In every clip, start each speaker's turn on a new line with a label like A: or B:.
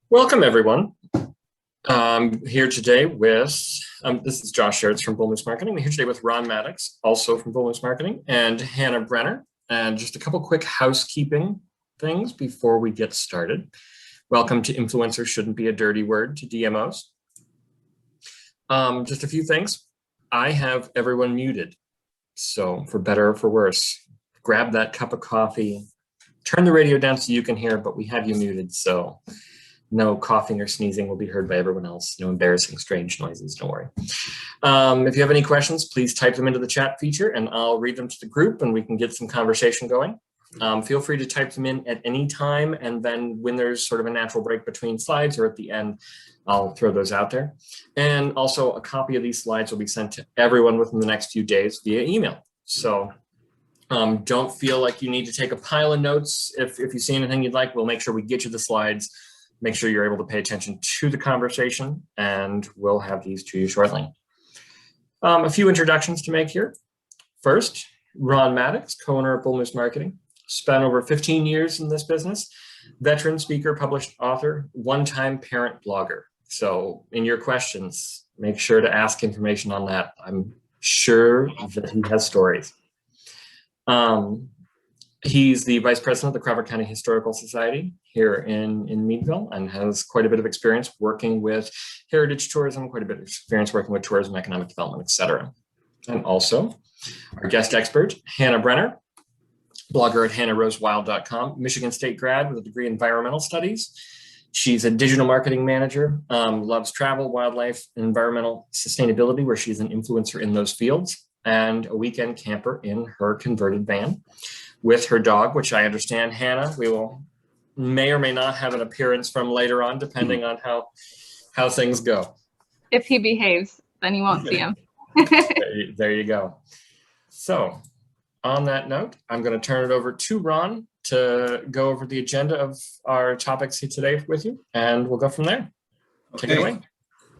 A: Welcome, everyone. I'm here today with, this is Josh Schertz from Bull Moose Marketing. We're here today with Ron Mattocks, also from Bull Moose Marketing, and Hannah Brenner. And just a couple quick housekeeping things before we get started. Welcome to Influencer Shouldn't Be a Dirty Word, to DMOs. Just a few things. I have everyone muted. So for better or for worse, grab that cup of coffee, turn the radio down so you can hear, but we have you muted, so no coughing or sneezing will be heard by everyone else. No embarrassing, strange noises, don't worry. If you have any questions, please type them into the chat feature and I'll read them to the group and we can get some conversation going. Feel free to type them in at any time, and then when there's sort of a natural break between slides or at the end, I'll throw those out there. And also a copy of these slides will be sent to everyone within the next few days via email. So don't feel like you need to take a pile of notes. If you see anything you'd like, we'll make sure we get you the slides. Make sure you're able to pay attention to the conversation, and we'll have these to you shortly. A few introductions to make here. First, Ron Mattocks, co-owner of Bull Moose Marketing, spent over 15 years in this business, veteran speaker, published author, one-time parent blogger. So in your questions, make sure to ask information on that. I'm sure that he has stories. He's the vice president of the Crawford County Historical Society here in Meadville, and has quite a bit of experience working with heritage tourism, quite a bit of experience working with tourism, economic development, etc. And also our guest expert, Hannah Brenner, blogger at hannahrosewild.com, Michigan State grad with a degree in environmental studies. She's a digital marketing manager, loves travel, wildlife, and environmental sustainability, where she's an influencer in those fields, and a weekend camper in her converted van with her dog, which I understand, Hannah, we may or may not have an appearance from later on, depending on how things go.
B: If he behaves, then you won't see him.
A: There you go. So on that note, I'm going to turn it over to Ron to go over the agenda of our topics here today with you, and we'll go from there.
C: Okay.
A: Take it away.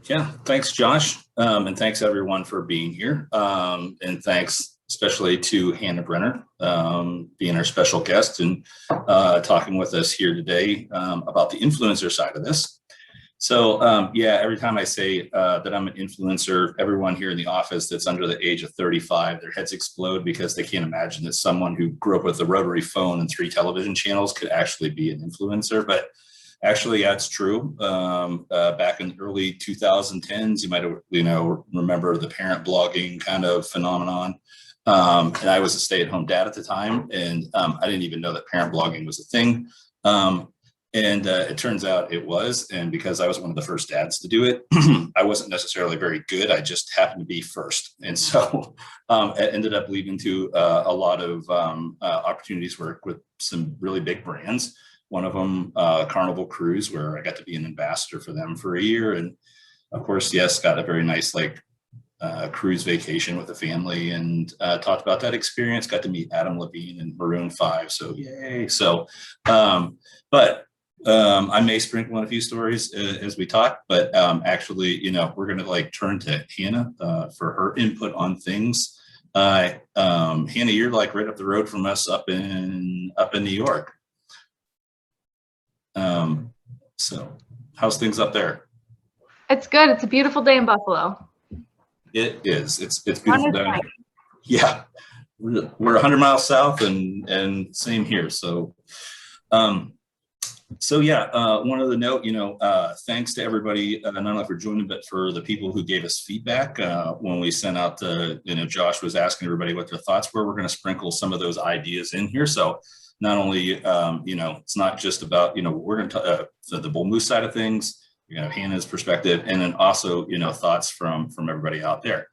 C: Yeah, thanks, Josh. And thanks everyone for being here. And thanks especially to Hannah Brenner, being our special guest and talking with us here today about the influencer side of this. So yeah, every time I say that I'm an influencer, everyone here in the office that's under the age of 35, their heads explode because they can't imagine that someone who grew up with a rotary phone and 3 television channels could actually be an influencer. But actually, that's true. Back in the early 2010s, you might have, remember the parent blogging kind of phenomenon. And I was a stay-at-home dad at the time, and I didn't even know that parent blogging was a thing. And it turns out it was. And because I was one of the first dads to do it, I wasn't necessarily very good. I just happened to be first. And so it ended up leading to a lot of opportunities to work with some really big brands. One of them, Carnival Cruise, where I got to be an ambassador for them for a year. And of course, yes, got a very nice cruise vacation with the family, and talked about that experience. Got to meet Adam Levine and Maroon 5. So yay. So, but I may sprinkle in a few stories as we talk, but actually, we're going to turn to Hannah for her input on things. Hannah, you're right up the road from us up in New York. So how's things up there?
B: It's good. It's a beautiful day in Buffalo.
C: It is. It's beautiful down here. Yeah, we're 100 miles south, and same here. So, yeah. One other note, thanks to everybody, not only for joining, but for the people who gave us feedback when we sent out the. Josh was asking everybody what their thoughts were. We're going to sprinkle some of those ideas in here. So not only, it's not just about, we're going to the Bull Moose side of things. You're going to have Hannah's perspective, and then also, thoughts from everybody out there.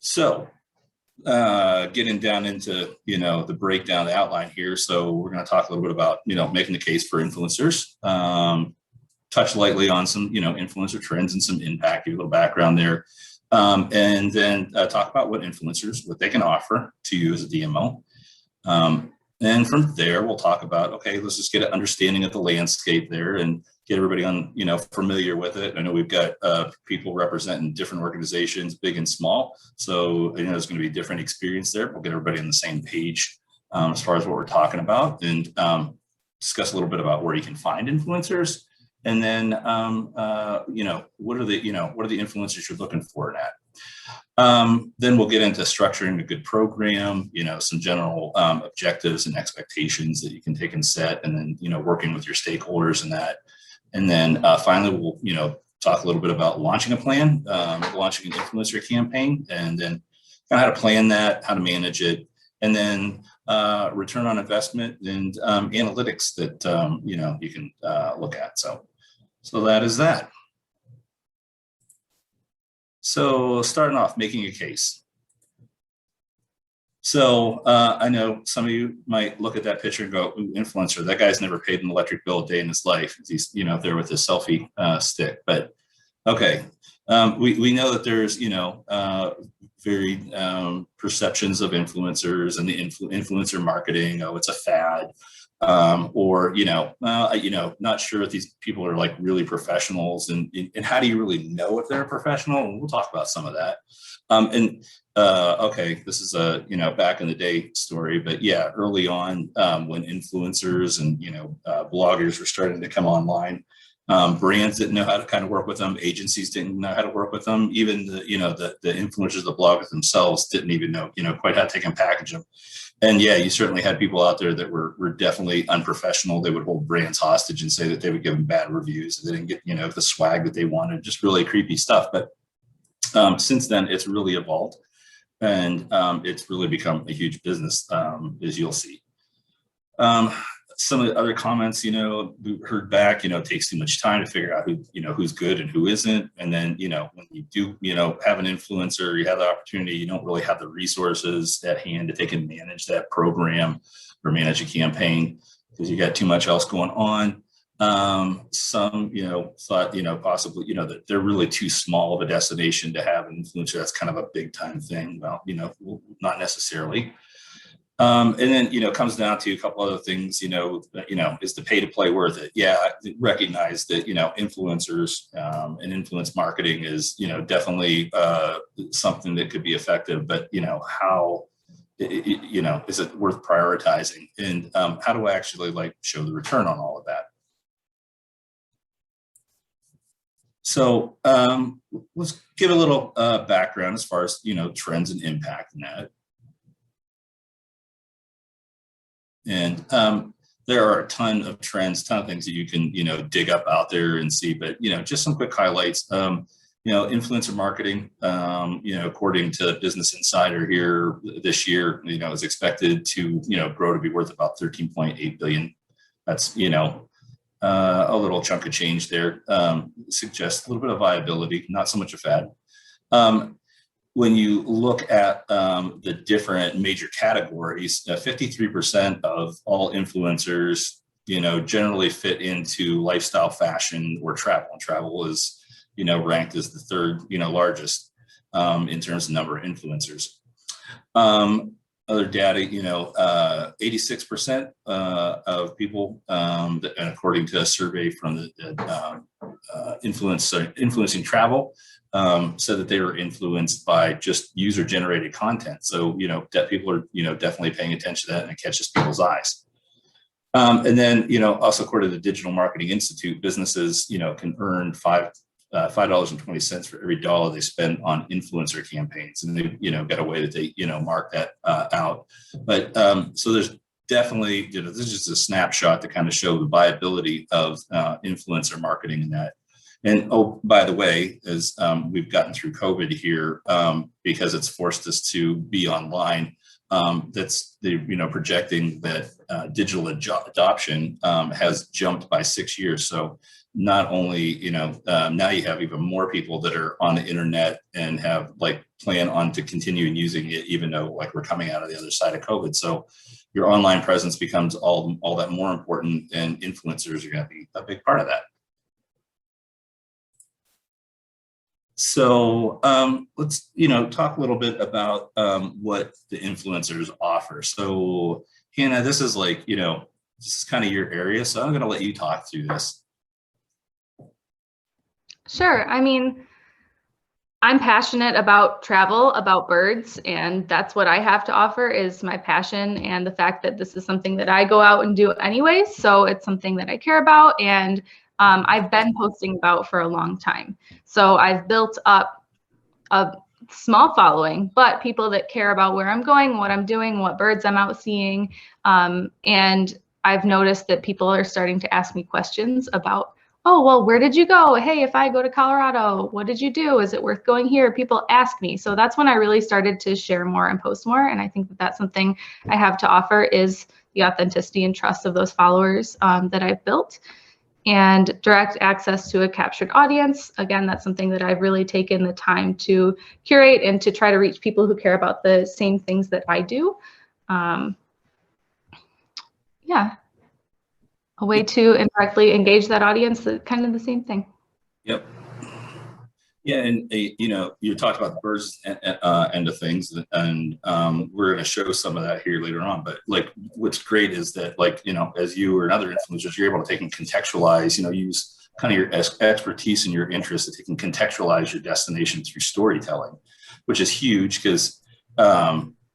C: So getting down into, the breakdown, the outline here. So we're going to talk a little bit about, making the case for influencers, touch lightly on some, influencer trends and some impact, give a little background there. And then talk about what they can offer to you as a DMO. And from there, we'll talk about, okay, let's just get an understanding of the landscape there and get everybody on, familiar with it. I know we've got people representing different organizations, big and small. So, there's going to be different experience there. We'll get everybody on the same page as far as what we're talking about, and discuss a little bit about where you can find influencers, And then, what are the influencers you're looking for in that? Then we'll get into structuring a good program, some general objectives and expectations that you can take and set, and then, working with your stakeholders in that. And then finally, we'll, talk a little bit about launching a plan, launching an influencer campaign, and then kind of how to plan that, how to manage it, and then return on investment and analytics that, you can look at. So that is that. So starting off, making a case. So I know some of you might look at that picture and go, ooh, influencer, that guy's never paid an electric bill a day in his life. He's, there with his selfie stick. But okay, we know that there's, varied perceptions of influencers and the influencer marketing. Oh, it's a fad. Or, not sure if these people are like really professionals, and how do you really know if they're a professional? And we'll talk about some of that. Okay, this is a, back in the day story, but yeah, early on, when influencers and, bloggers were starting to come online, brands didn't know how to kind of work with them. Agencies didn't know how to work with them. Even the influencers, the bloggers themselves didn't even know, quite how to take and package them. And yeah, you certainly had people out there that were definitely unprofessional. They would hold brands hostage and say that they would give them bad reviews. They didn't get, the swag that they wanted, just really creepy stuff. But since then, it's really evolved, and it's really become a huge business, as you'll see. Some of the other comments, we heard back, it takes too much time to figure out who, who's good and who isn't. And then, when you do, have an influencer, you have the opportunity, you don't really have the resources at hand to take and manage that program or manage a campaign because you got too much else going on. Some, thought, possibly, that they're really too small of a destination to have an influencer. That's kind of a big time thing. Well, not necessarily. And then, it comes down to a couple other things, is the pay to play worth it? Yeah, I recognize that, influencers and influence marketing is, definitely something that could be effective, but, how, is it worth prioritizing? And how do I actually show the return on all of that? So let's give a little background as far as, trends and impact in that. And there are a ton of trends, ton of things that you can, dig up out there and see, but, just some quick highlights. Influencer marketing, according to Business Insider here this year, is expected to, grow to be worth about 13.8 billion. That's, a little chunk of change there. Suggests a little bit of viability, not so much a fad. When you look at the different major categories, 53% of all influencers, generally fit into lifestyle, fashion, or travel. And travel is, ranked as the third, largest in terms of number of influencers. Other data, 86% of people, and according to a survey from the influencing travel, said that they were influenced by just user-generated content. So, that people are, definitely paying attention to that, and it catches people's eyes. And then, also according to the Digital Marketing Institute, businesses, can earn $5.20 for every dollar they spend on influencer campaigns, and they, got a way that they, mark that out. But so there's definitely, this is just a snapshot to kind of show the viability of influencer marketing in that. And oh, by the way, as we've gotten through COVID here, because it's forced us to be online, that's the projecting that digital adoption has jumped by 6 years. So not only now you have even more people that are on the internet and have plan on to continue using it, even though we're coming out of the other side of COVID. So your online presence becomes all that more important, and influencers are going to be a big part of that. So let's, talk a little bit about what the influencers offer. So Hannah, this is this is kind of your area. So I'm going to let you talk through this.
B: Sure. I mean, I'm passionate about travel, about birds, and that's what I have to offer is my passion and the fact that this is something that I go out and do anyways. So it's something that I care about, and I've been posting about for a long time. So I've built up a small following, but people that care about where I'm going, what I'm doing, what birds I'm out seeing. And I've noticed that people are starting to ask me questions about, oh, well, where did you go? Hey, if I go to Colorado, what did you do? Is it worth going here? People ask me. So that's when I really started to share more and post more. And I think that that's something I have to offer is the authenticity and trust of those followers that I've built. And direct access to a captured audience. Again, that's something that I've really taken the time to curate and to try to reach people who care about the same things that I do. Yeah, a way to indirectly engage that audience, kind of the same thing.
C: Yep. Yeah, and you talked about the birds end of things, and we're going to show some of that here later on. But like, what's great is that, like, as you or other influencers, you're able to take and contextualize, use kind of your expertise and your interest to take and contextualize your destination through storytelling, which is huge because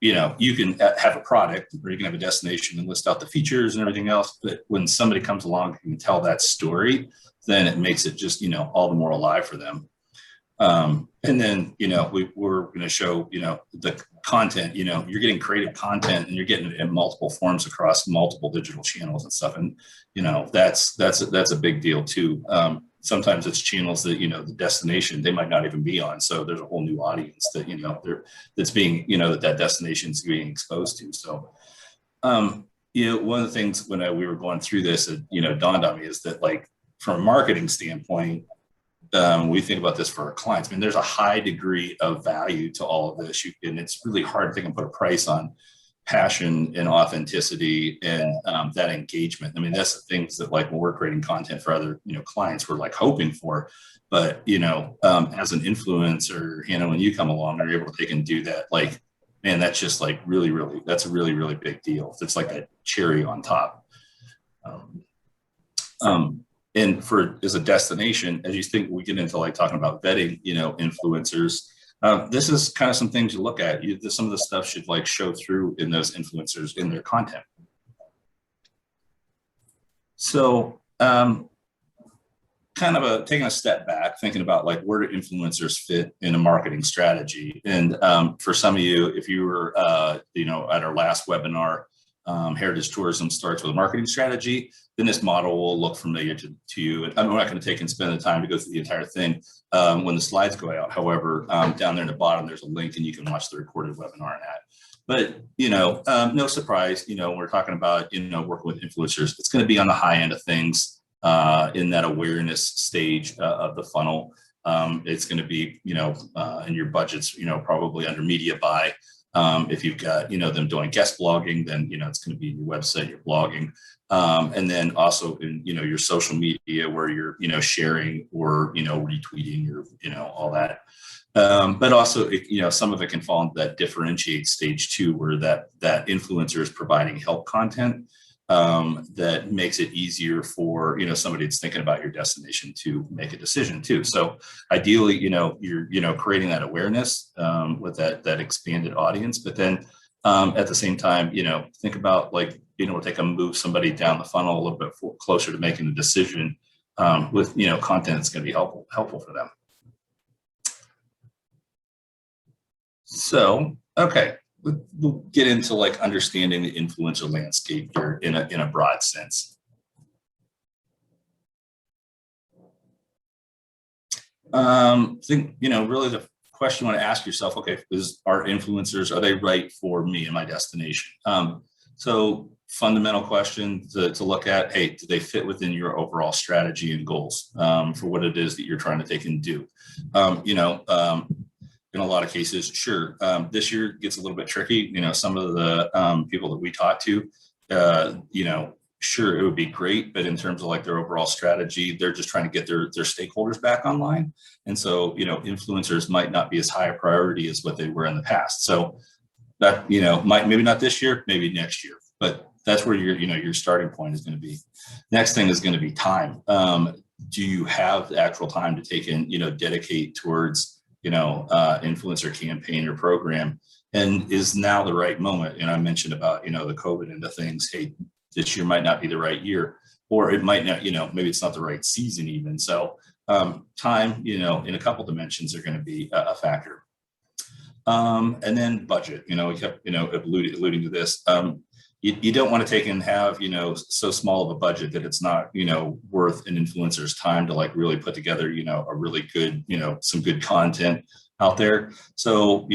C: you can have a product or you can have a destination and list out the features and everything else. But when somebody comes along and can tell that story, then it makes it just all the more alive for them. And then, we're going to show, the content, you're getting creative content and you're getting it in multiple forms across multiple digital channels and stuff. And, that's a big deal too. Sometimes it's channels that, the destination, they might not even be on. So there's a whole new audience that, that's being, that destination is being exposed to. So, one of the things when we were going through this, it, dawned on me is that, like, from a marketing standpoint, we think about this for our clients. I mean, there's a high degree of value to all of this, and it's really hard to put a price on passion and authenticity and that engagement. I mean, that's the things that, like, when we're creating content for other clients, we're like hoping for. But as an influencer, when you come along and you're able to take and do that, like, man, that's just like really, really, that's a really, really big deal. It's like that cherry on top. And as a destination, as you think we get into like talking about vetting, influencers, this is kind of some things you look at. Some of the stuff should like show through in those influencers in their content. So kind of taking a step back, thinking about like where do influencers fit in a marketing strategy. And for some of you, if you were, at our last webinar, Heritage Tourism starts with a marketing strategy, then this model will look familiar to you. And I'm not going to take and spend the time to go through the entire thing when the slides go out. However, down there in the bottom, there's a link and you can watch the recorded webinar on that. But, no surprise, we're talking about, working with influencers. It's going to be on the high end of things in that awareness stage of the funnel. It's going to be, in your budgets, probably under media buy. If you've got, them doing guest blogging, then, it's going to be your website, your blogging. And then also in, your social media where you're, sharing or, retweeting or, all that. But also, some of it can fall into that differentiate stage too, where that influencer is providing help content that makes it easier for, somebody that's thinking about your destination to make a decision too. So ideally, you're creating that awareness with that expanded audience, but then at the same time, think about like, they can move somebody down the funnel a little bit closer to making the decision with, content that's going to be helpful for them. So, okay. We'll get into like understanding the influencer landscape here in a broad sense. I think, really the question you want to ask yourself, okay, are influencers, are they right for me and my destination? So fundamental question to look at, hey, do they fit within your overall strategy and goals for what it is that you're trying to take and do? In a lot of cases, sure. This year gets a little bit tricky. Some of the people that we talk to, sure, it would be great, but in terms of like their overall strategy, they're just trying to get their stakeholders back online. And so, influencers might not be as high a priority as what they were in the past. So that, maybe not this year, maybe next year, but that's where your starting point is going to be. Next thing is going to be time. Do you have the actual time to take and, dedicate towards influencer campaign or program, and is now the right moment? And I mentioned about, the COVID into things. Hey, this year might not be the right year. or it might not, maybe it's not the right season even. So time, in a couple dimensions are going to be a factor. And then budget, we kept, alluding to this. You don't want to take and have, so small of a budget that it's not, worth an influencer's time to like really put together, a really good, some good content out there. So,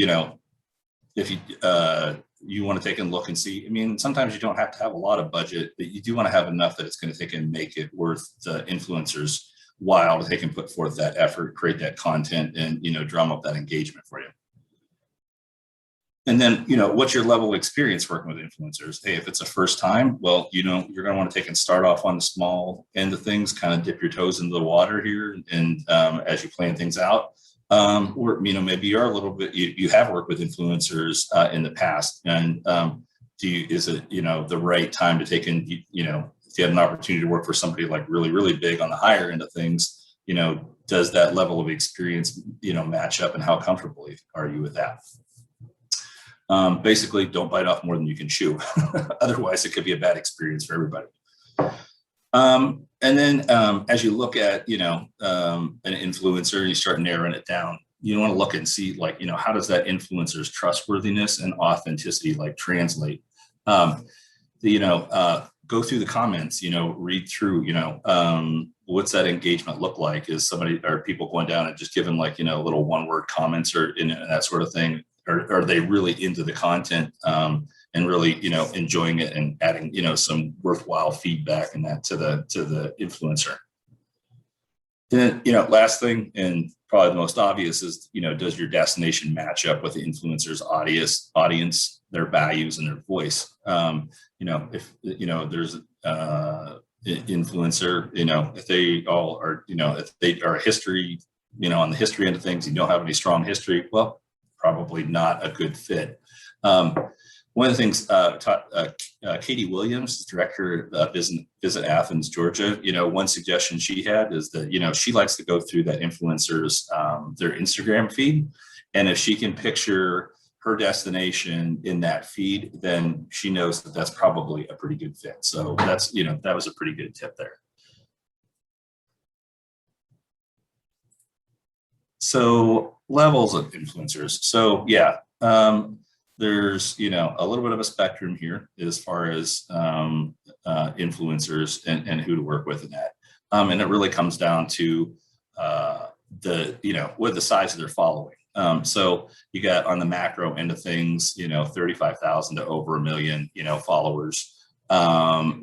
C: if you want to take and look and see, I mean, sometimes you don't have to have a lot of budget, but you do want to have enough that it's going to take and make it worth the influencers' while to take and put forth that effort, create that content, and, drum up that engagement for you. And then, what's your level of experience working with influencers? Hey, if it's a first time, well, you're going to want to take and start off on the small end of things, kind of dip your toes into the water here, and as you plan things out. Or, maybe you're a little bit, you have worked with influencers in the past, and is it, the right time to take in, if you have an opportunity to work for somebody like really, really big on the higher end of things, does that level of experience, match up, and how comfortable are you with that? Basically, don't bite off more than you can chew. Otherwise, it could be a bad experience for everybody. And then as you look at, an influencer, you start narrowing it down. You want to look and see, like, how does that influencer's trustworthiness and authenticity like translate? Go through the comments, read through, what's that engagement look like? Are people going down and just giving like, little one-word comments or that sort of thing? Or are they really into the content and really, enjoying it and adding, some worthwhile feedback and that to the influencer? Then, last thing, and probably the most obvious, is, does your destination match up with the influencer's audience, their values, and their voice? If there's influencer, if they all are, if they are a history, on the history end of things, you don't have any strong history, well, probably not a good fit. One of the things Katie Williams, director of Visit Athens, Georgia, one suggestion she had is that, she likes to go through that influencers, their Instagram feed. And if she can picture her destination in that feed, then she knows that that's probably a pretty good fit. So that's, that was a pretty good tip there. So levels of influencers. So yeah, there's, a little bit of a spectrum here as far as influencers and who to work with in that. And it really comes down to what the size of their following. So you got on the macro end of things, 35,000 to over 1 million, followers.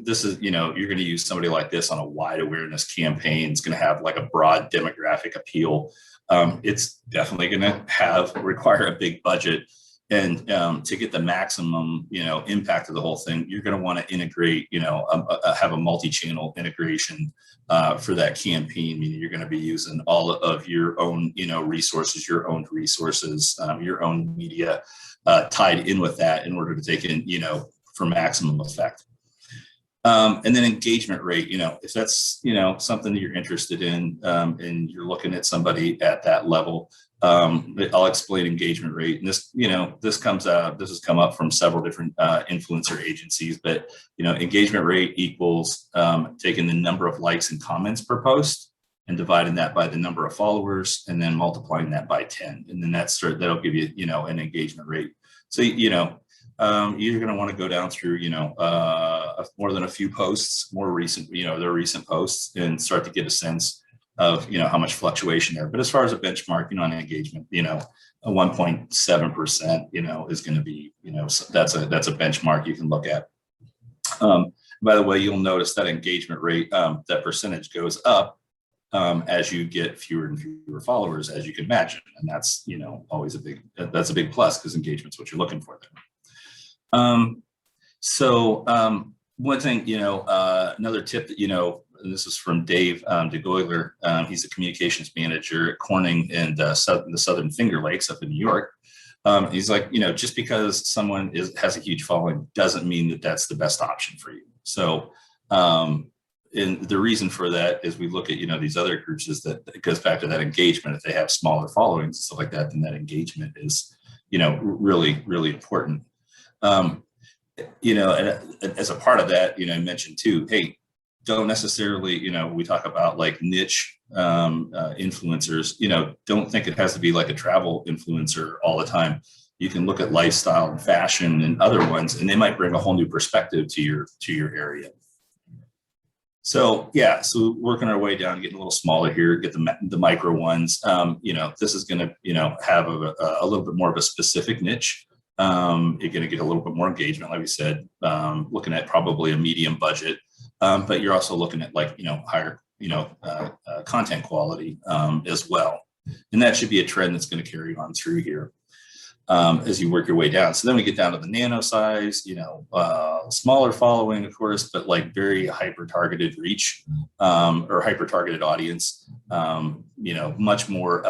C: This is, you're going to use somebody like this on a wide awareness campaign. It's going to have like a broad demographic appeal. It's definitely going to require a big budget. And to get the maximum, impact of the whole thing, you're going to want to integrate, have a multi-channel integration for that campaign. Meaning you're going to be using all of your own, resources, your own media tied in with that in order to take in, for maximum effect. And then engagement rate, if that's, something that you're interested in and you're looking at somebody at that level, I'll explain engagement rate. And this, this has come up from several different influencer agencies, but, engagement rate equals taking the number of likes and comments per post and dividing that by the number of followers and then multiplying that by 10. And then that'll give you, an engagement rate. So, you're going to want to go down through, more than a few posts, more recent, their recent posts, and start to get a sense of, how much fluctuation there. But as far as a benchmark, on engagement, a 1.7%, is going to be, that's a benchmark you can look at. By the way, you'll notice that engagement rate, that percentage goes up as you get fewer and fewer followers, as you can imagine. And that's, always that's a big plus, because engagement's what you're looking for there. One thing, another tip that, and this is from Dave DeGoyler. He's a communications manager at Corning and the Southern Finger Lakes up in New York. He's like, just because someone has a huge following doesn't mean that that's the best option for you. So, and the reason for that is we look at, these other groups is that it goes back to that engagement. If they have smaller followings and stuff like that, then that engagement is, really, really important. And as a part of that, I mentioned too, hey, don't necessarily, we talk about like niche influencers, don't think it has to be like a travel influencer all the time. You can look at lifestyle and fashion and other ones, and they might bring a whole new perspective to your area. So yeah, so working our way down, getting a little smaller here, get the micro ones. This is going to have a little bit more of a specific niche. You're going to get a little bit more engagement, like we said, looking at probably a medium budget, but you're also looking at like higher content quality as well, and that should be a trend that's going to carry on through here as you work your way down. So then we get down to the nano size, smaller following, of course, but like very hyper targeted reach or hyper targeted audience, much more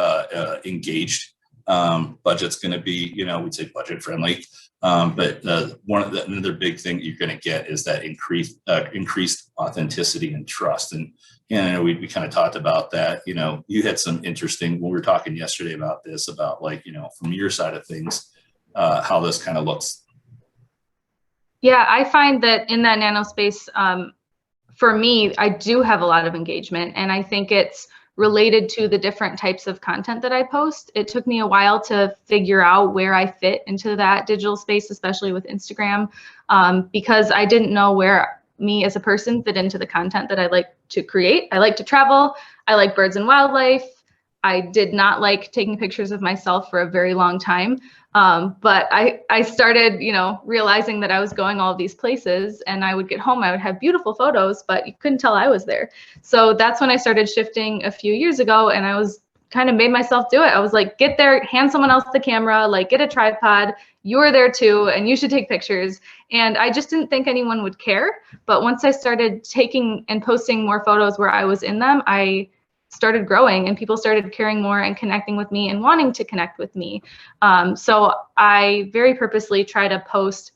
C: engaged. Budget's going to be, we'd say budget friendly. But another big thing you're going to get is that increased authenticity and trust. And we kind of talked about that. You had some interesting, when we were talking yesterday about this, about like, from your side of things, how this kind of looks.
B: Yeah, I find that in that nano space, for me, I do have a lot of engagement, and I think it's related to the different types of content that I post. It took me a while to figure out where I fit into that digital space, especially with Instagram, because I didn't know where me as a person fit into the content that I like to create. I like to travel. I like birds and wildlife. I did not like taking pictures of myself for a very long time. But I started, realizing that I was going all these places, and I would get home, I would have beautiful photos, but you couldn't tell I was there. So that's when I started shifting a few years ago, and I was kind of made myself do it. I was like, get there, hand someone else the camera, like get a tripod, you're there too, and you should take pictures. And I just didn't think anyone would care. But once I started taking and posting more photos where I was in them, I started growing, and people started caring more and connecting with me and wanting to connect with me. So I very purposely try to post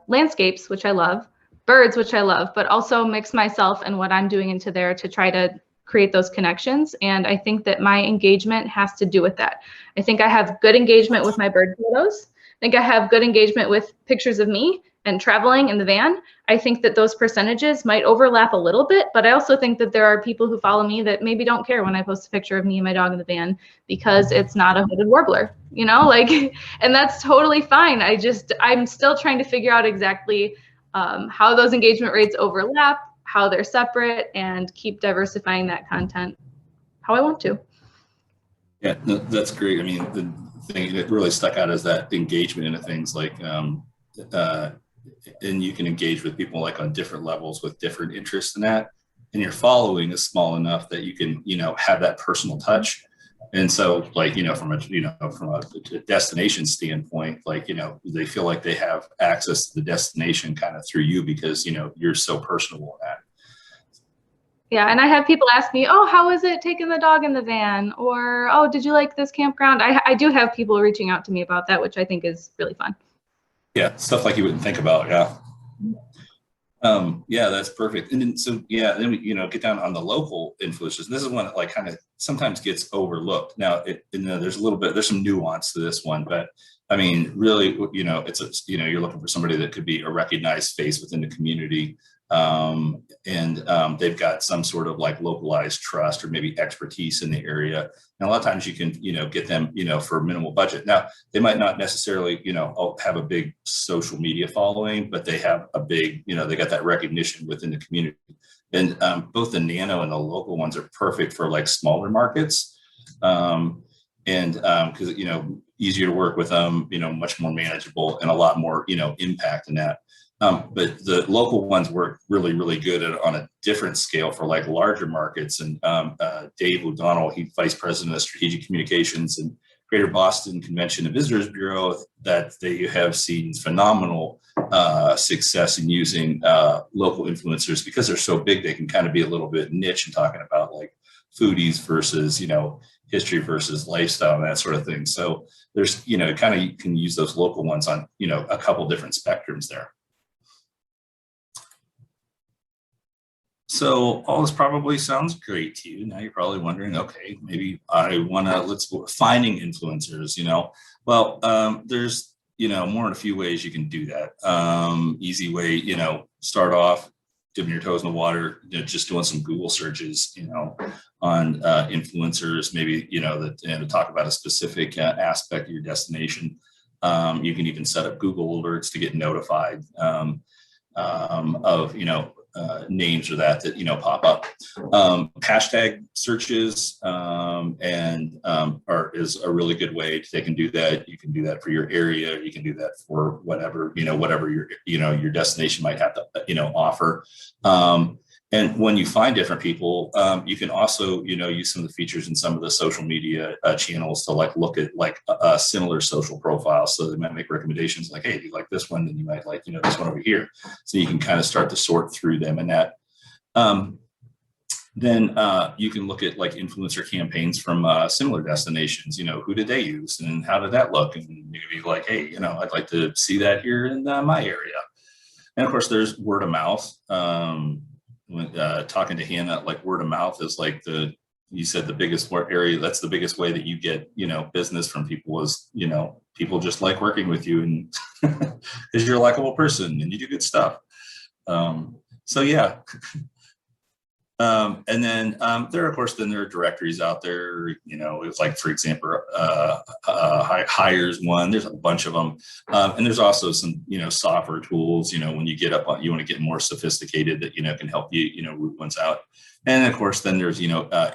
B: landscapes, which I love, birds, which I love, but also mix myself and what I'm doing into there to try to create those connections. And I think that my engagement has to do with that. I think I have good engagement with my bird photos. I think I have good engagement with pictures of me and traveling in the van. I think that those percentages might overlap a little bit, but I also think that there are people who follow me that maybe don't care when I post a picture of me and my dog in the van because it's not a hooded warbler, and that's totally fine. I'm still trying to figure out exactly how those engagement rates overlap, how they're separate, and keep diversifying that content how I want to.
C: Yeah, no, that's great. I mean, the thing that really stuck out is that engagement into things like, and you can engage with people like on different levels with different interests in that. And your following is small enough that you can, have that personal touch. And so like, from a destination standpoint, like, they feel like they have access to the destination kind of through you because, you're so personable in that.
B: Yeah, and I have people ask me, oh, how is it taking the dog in the van? Or, oh, did you like this campground? I do have people reaching out to me about that, which I think is really fun.
C: Yeah, stuff like you wouldn't think about. Yeah. Yeah, that's perfect. And then, so yeah, then we, get down on the local influencers. And this is one that like kind of sometimes gets overlooked. Now, there's some nuance to this one, but I mean, really, you're looking for somebody that could be a recognized face within the community. They've got some sort of like localized trust or maybe expertise in the area. And a lot of times you can, get them, for a minimal budget. Now, they might not necessarily, have a big social media following, but they have a big, they got that recognition within the community. And both the nano and the local ones are perfect for like smaller markets. Because, easier to work with them, much more manageable and a lot more, impact in that. But the local ones work really, really good on a different scale for like larger markets. And Dave O'Donnell, he's Vice President of Strategic Communications and Greater Boston Convention and Visitors Bureau, that they have seen phenomenal success in using local influencers because they're so big. They can kind of be a little bit niche and talking about like foodies versus, history versus lifestyle and that sort of thing. So there's, you can use those local ones on, a couple different spectrums there. So all this probably sounds great to you. Now you're probably wondering, okay, maybe I want to, let's go finding influencers, Well, there's, more than a few ways you can do that. Easy way, start off dipping your toes in the water, just doing some Google searches, on influencers, maybe, that, and to talk about a specific aspect of your destination. You can even set up Google alerts to get notified of, names or that pop up. Hashtag searches is a really good way they can do that. You can do that for your area. You can do that for whatever your destination might have to offer. And when you find different people, you can also, use some of the features in some of the social media channels to look at a similar social profiles. So they might make recommendations like, hey, if you like this one, then you might like, this one over here. So you can kind of start to sort through them and that. Then you can look at influencer campaigns from similar destinations. Who did they use and how did that look? And you can be like, hey, I'd like to see that here in my area. And of course, there's word of mouth. When talking to Hannah, word of mouth is you said the biggest area. That's the biggest way that you get, business from people is, people just like working with you and because you're a likable person and you do good stuff. So yeah. And then there are directories out there, it's for example, hires one, there's a bunch of them. And there's also some, software tools, when you get up on, you want to get more sophisticated that, can help you, root ones out. And of course, then there's,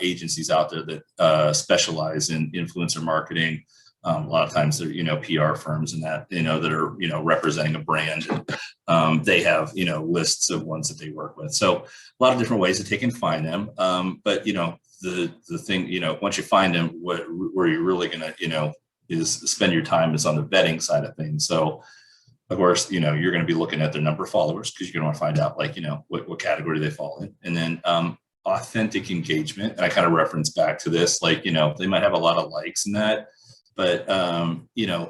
C: agencies out there that specialize in influencer marketing. A lot of times they're, PR firms and that, that are, representing a brand. They have, lists of ones that they work with. So a lot of different ways that they can find them. But, the thing, once you find them, where you're really going to, is spend your time is on the vetting side of things. So of course, you're going to be looking at their number of followers because you're going to want to find out what category they fall in. And then authentic engagement. And I kind of reference back to this, they might have a lot of likes in that. But,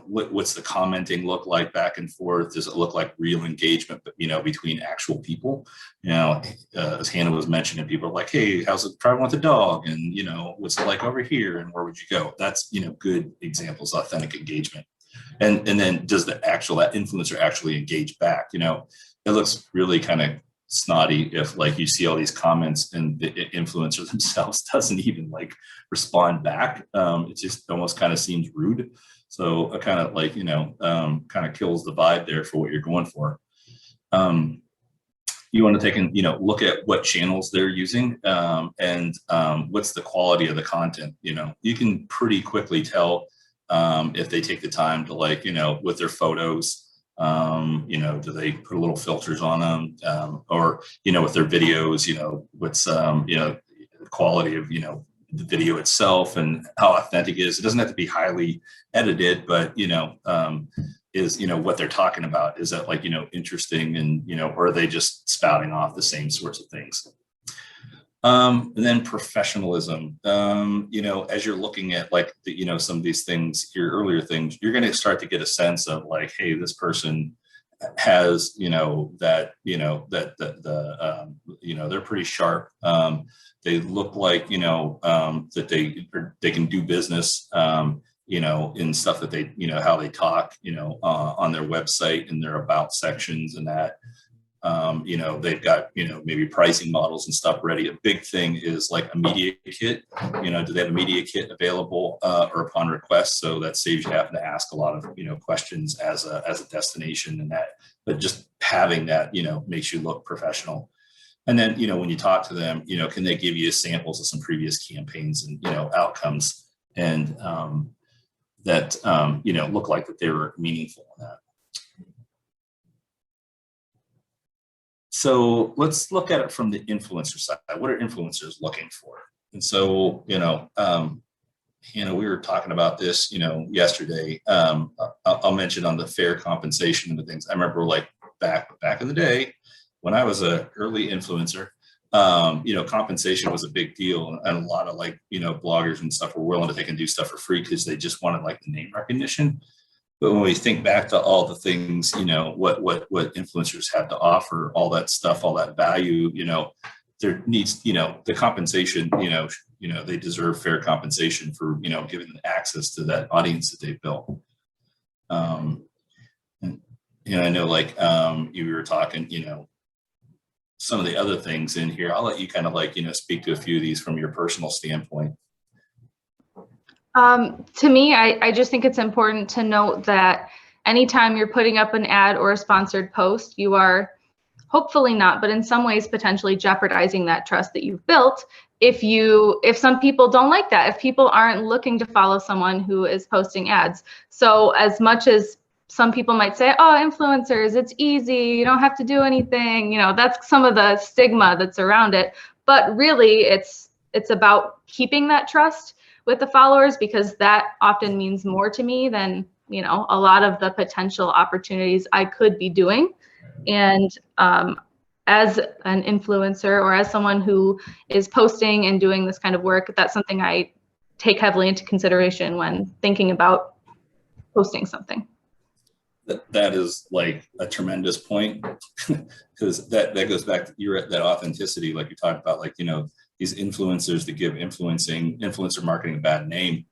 C: what's the commenting look like back and forth? Does it look like real engagement, but, between actual people? As Hannah was mentioning, people are like, hey, how's it driving with the dog? And, what's it like over here? And where would you go? That's, good examples, authentic engagement. And then does that influencer actually engage back? It looks really kind of snotty if you see all these comments and the influencer themselves doesn't even respond back. It just almost kind of seems rude. So it kind of kind of kills the vibe there for what you're going for. You want to take and look at what channels they're using and what's the quality of the content. You can pretty quickly tell if they take the time to with their photos. Do they put a little filters on them or with their videos, what's the quality of the video itself and how authentic it is. It doesn't have to be highly edited, but is what they're talking about, is that interesting and or are they just spouting off the same sorts of things. And then professionalism, as you're looking at some of these things, your earlier things, you're going to start to get a sense of hey, this person has, they're pretty sharp. They look like, that they can do business, in stuff that they, how they talk, on their website and their about sections and that. They've got, maybe pricing models and stuff ready. A big thing is a media kit. Do they have a media kit available or upon request? So that saves you having to ask a lot of, questions as a destination and that, but just having that, makes you look professional. And then, when you talk to them, can they give you samples of some previous campaigns and, outcomes and that, look like that they were meaningful in that. So let's look at it from the influencer side. What are influencers looking for? And so, Hannah, we were talking about this, yesterday. I'll mention on the fair compensation and the things. I remember back in the day when I was an early influencer, compensation was a big deal. And a lot of bloggers and stuff were willing to take and do stuff for free because they just wanted the name recognition. But when we think back to all the things, what influencers have to offer, all that stuff, all that value, there needs, the compensation, they deserve fair compensation for, giving them access to that audience that they built. And I know, you were talking, some of the other things in here. I'll let you kind of like, speak to a few of these from your personal standpoint.
B: To me, I just think it's important to note that anytime you're putting up an ad or a sponsored post, you are hopefully not, but in some ways potentially jeopardizing that trust that you've built. If some people don't like that, if people aren't looking to follow someone who is posting ads. So as much as some people might say, oh, influencers, it's easy, you don't have to do anything, that's some of the stigma that's around it. But really it's about keeping that trust with the followers, because that often means more to me than, a lot of the potential opportunities I could be doing. And as an influencer or as someone who is posting and doing this kind of work, that's something I take heavily into consideration when thinking about posting something.
C: That is like a tremendous point, because that goes back to that authenticity, like you talked about, like, these influencers that give influencer marketing a bad name.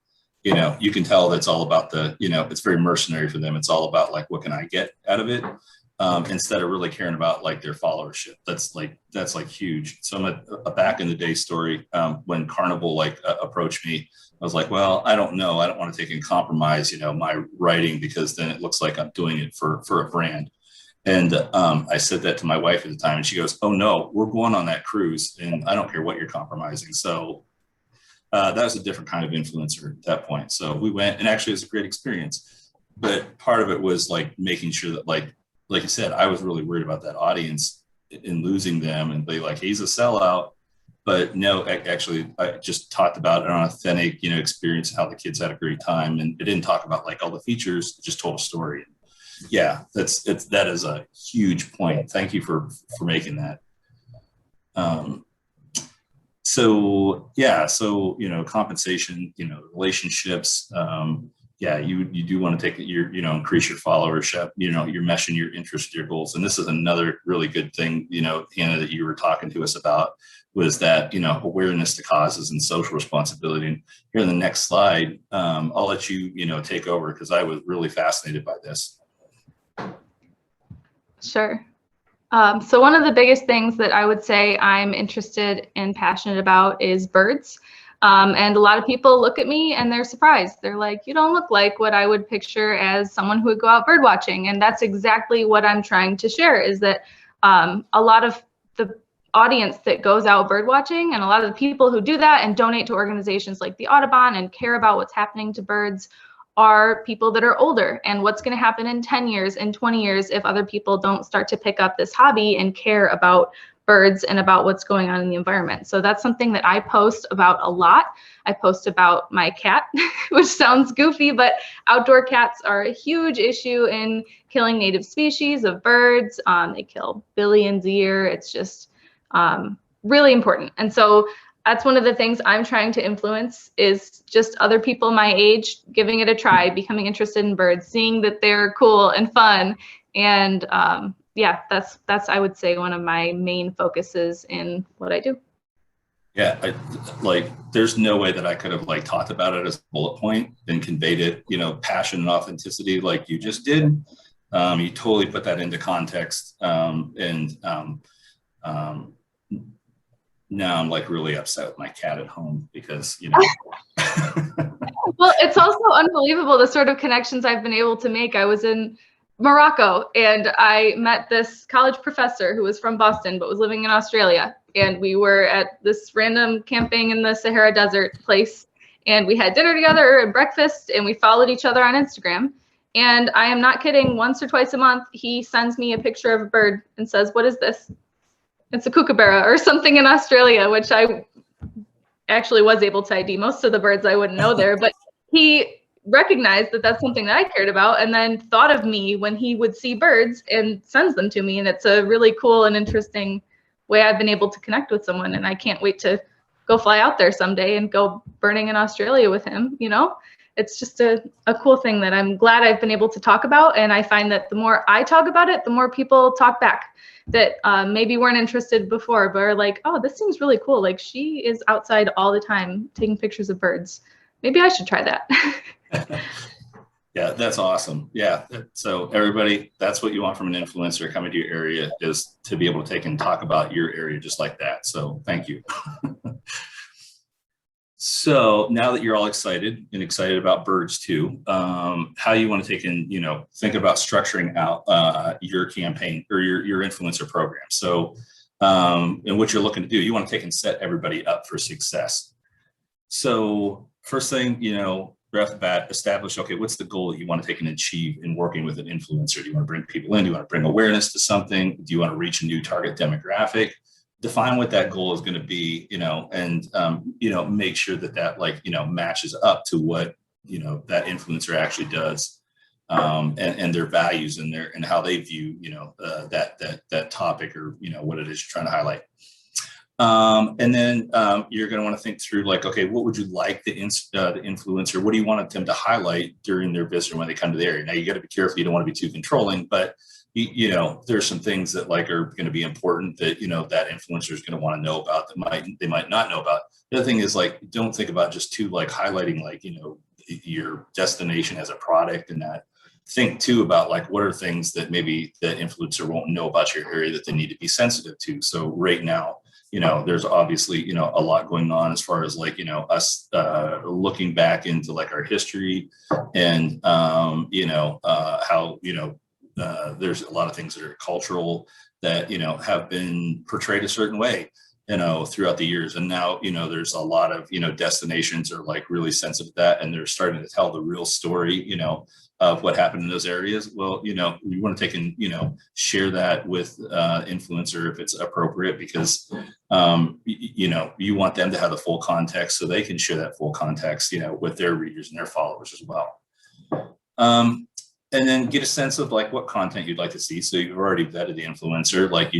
C: You can tell that's all about it's very mercenary for them. It's all about like, what can I get out of it? Instead of really caring about like their followership. That's like huge. So a back in the day story, when Carnival approached me, I was like, well, I don't know. I don't want to take and compromise, my writing, because then it looks like I'm doing it for a brand. And I said that to my wife at the time, and she goes, oh no, we're going on that cruise and I don't care what you're compromising. So that was a different kind of influencer at that point. So we went, and actually it was a great experience. But part of it was like making sure that like you said, I was really worried about that audience and losing them and be like, he's a sellout. But no, actually, I just talked about an authentic, experience, how the kids had a great time. And it didn't talk about like all the features, it just told a story. Yeah, that is a huge point. Thank you for making that. So compensation, relationships, you do want to take increase your followership, you're meshing your interests with your goals. And this is another really good thing, Hannah, that you were talking to us about, was that, awareness to causes and social responsibility. And here in the next slide, I'll let you, take over, because I was really fascinated by this.
B: Sure. So one of the biggest things that I would say I'm interested and passionate about is birds. And a lot of people look at me and they're surprised. They're like, you don't look like what I would picture as someone who would go out bird watching. And that's exactly what I'm trying to share, is that a lot of the audience that goes out bird watching, and a lot of the people who do that and donate to organizations like the Audubon and care about what's happening to birds, are people that are older. And what's going to happen in 10 years, in 20 years, if other people don't start to pick up this hobby and care about birds and about what's going on in the environment. So that's something that I post about a lot. I post about my cat, which sounds goofy, but outdoor cats are a huge issue in killing native species of birds. They kill billions a year. It's just really important. And so that's one of the things I'm trying to influence, is just other people my age giving it a try, becoming interested in birds, seeing that they're cool and fun. And that's I would say one of my main focuses in what I do.
C: Yeah, there's no way that I could have talked about it as a bullet point and conveyed it, passion and authenticity like you just did. You totally put that into context. Now I'm really upset with my cat at home because,
B: Well, it's also unbelievable the sort of connections I've been able to make. I was in Morocco and I met this college professor who was from Boston but was living in Australia, and we were at this random camping in the Sahara Desert place, and we had dinner together and breakfast, and we followed each other on Instagram. And I am not kidding, once or twice a month he sends me a picture of a bird and says, "What is this?" It's a kookaburra or something in Australia, which I actually was able to ID most of the birds I wouldn't know there, but he recognized that that's something that I cared about, and then thought of me when he would see birds and sends them to me. And it's a really cool and interesting way I've been able to connect with someone. And I can't wait to go fly out there someday and go birding in Australia with him. It's just a cool thing that I'm glad I've been able to talk about. And I find that the more I talk about it, the more people talk back that maybe weren't interested before, but are like, oh, this seems really cool. Like, she is outside all the time taking pictures of birds. Maybe I should try that.
C: Yeah, that's awesome. Yeah. So everybody, that's what you want from an influencer coming to your area, is to be able to take and talk about your area just like that. So thank you. So now that you're all excited and excited about birds too, how you want to take and, think about structuring out your campaign or your influencer program. So, and what you're looking to do, you want to take and set everybody up for success. So first thing, right off the bat, establish, okay, what's the goal that you want to take and achieve in working with an influencer? Do you want to bring people in? Do you want to bring awareness to something? Do you want to reach a new target demographic? Define what that goal is going to be, and, make sure that matches up to what, that influencer actually does, and their values and how they view, that topic or, what it is you're trying to highlight. And then you're going to want to think through okay, what would you like the influencer, what do you want them to highlight during their visit when they come to the area? Now you got to be careful. You don't want to be too controlling, but there's some things that are going to be important that, that influencer is going to want to know about that they might not know about. The other thing is don't think about just highlighting, your destination as a product, and that think too about what are things that maybe the influencer won't know about your area that they need to be sensitive to. So right now, there's obviously, a lot going on as far as us looking back into our history and, how, there's a lot of things that are cultural that, have been portrayed a certain way, throughout the years. And now, there's a lot of, destinations are really sensitive to that, and they're starting to tell the real story, of what happened in those areas. Well, you want to take and, share that with influencer if it's appropriate, because, you want them to have the full context so they can share that full context, with their readers and their followers as well. And then get a sense of what content you'd like to see. So you've already vetted the influencer, what,